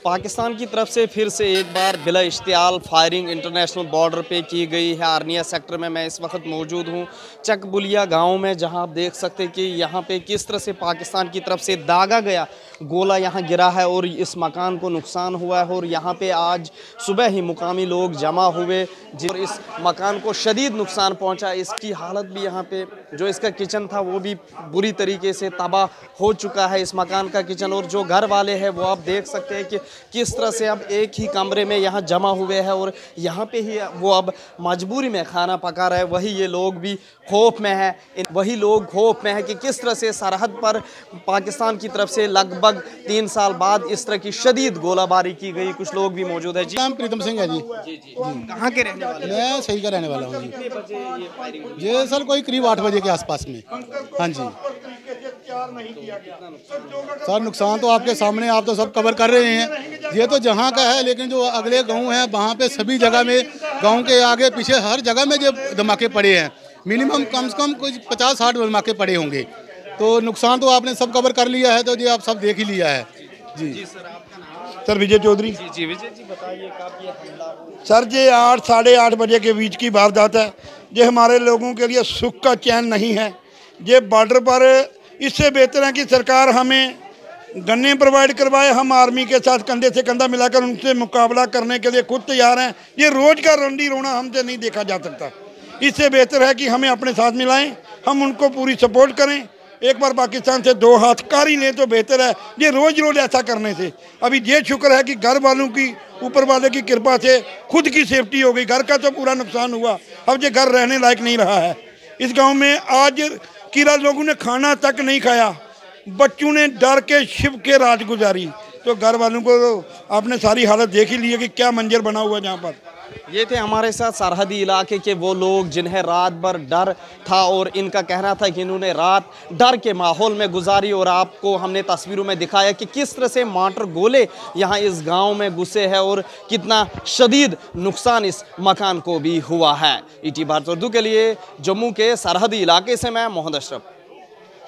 पाकिस्तान की तरफ से फिर से एक बार बिला इश्तियाल फायरिंग इंटरनेशनल बॉर्डर पे की गई है। आर्निया सेक्टर में मैं इस वक्त मौजूद हूँ, चकबुलिया गांव में, जहां आप देख सकते हैं कि यहाँ पे किस तरह से पाकिस्तान की तरफ से दागा गया गोला यहाँ गिरा है और इस मकान को नुकसान हुआ है। और यहाँ पे आज सुबह ही मुकामी लोग जमा हुए और इस मकान को शदीद नुकसान पहुँचा। इसकी हालत भी यहाँ पे, जो इसका किचन था वो भी बुरी तरीके से तबाह हो चुका है, इस मकान का किचन। और जो घर वाले हैं वो आप देख सकते हैं कि किस तरह से अब एक ही कमरे में यहाँ जमा हुए हैं और यहाँ पे ही वो अब मजबूरी में खाना पका रहे हैं। वही ये लोग भी खौफ में है, वही लोग खौफ में है कि किस तरह से सरहद पर पाकिस्तान की तरफ से लगभग 3 साल बाद इस तरह की शदीद गोलाबारी की गई। कुछ लोग भी मौजूद है। जी, नाम प्रीतम सिंह है जी। जी कहाँ के रहने वाले? मैं सही का रहने वाला हूँ जी। कितने बजे ये फायरिंग? ये सर कोई करीब 8 बजे के आसपास में। हाँ जी सर, नुकसान तो आपके सामने, आप तो सब कवर कर रहे हैं। ये तो जहाँ का है, लेकिन जो अगले गांव हैं वहाँ पे सभी जगह में, गांव के आगे पीछे हर जगह में जो धमाके पड़े हैं, मिनिमम कम से कम कुछ 50-60 धमाके पड़े होंगे। तो नुकसान तो आपने सब कवर कर लिया है, तो जी आप सब देख ही लिया है जी। सर आपका नाम? सर विजय चौधरी। जी विजय जी बताइए कब ये हमला हुआ? सर ये 8-8:30 बजे के बीच की वारदात है। ये हमारे लोगों के लिए सुख का चैन नहीं है। ये बॉर्डर पर इससे बेहतर है कि सरकार हमें गन्ने प्रोवाइड करवाए। हम आर्मी के साथ कंधे से कंधा मिलाकर उनसे मुकाबला करने के लिए खुद तैयार हैं। ये रोज का रंडी रोना हमसे नहीं देखा जा सकता। इससे बेहतर है कि हमें अपने साथ मिलाएं, हम उनको पूरी सपोर्ट करें। एक बार पाकिस्तान से 2 हाथ कार ही लें तो बेहतर है। ये रोज रोज ऐसा करने से अभी ये शुक्र है कि घर वालों की, ऊपर वाले की कृपा से खुद की सेफ्टी हो गई। घर का तो पूरा नुकसान हुआ, अब ये घर रहने लायक नहीं रहा है। इस गांव में आज किरा लोगों ने खाना तक नहीं खाया, बच्चों ने डर के शिव के रात गुजारी। तो घर वालों को आपने सारी हालत देख ही ली है कि क्या मंजर बना हुआ जहाँ पर। ये थे हमारे साथ सरहदी इलाके के वो लोग जिन्हें रात भर डर था और इनका कहना था कि इन्होंने रात डर के माहौल में गुजारी। और आपको हमने तस्वीरों में दिखाया कि किस तरह से मार्टर गोले यहाँ इस गांव में घुसे हैं और कितना शदीद नुकसान इस मकान को भी हुआ है। ईटी भारत उर्दू के लिए जम्मू के सरहदी इलाके से मैं मोहम्मद अशरफ।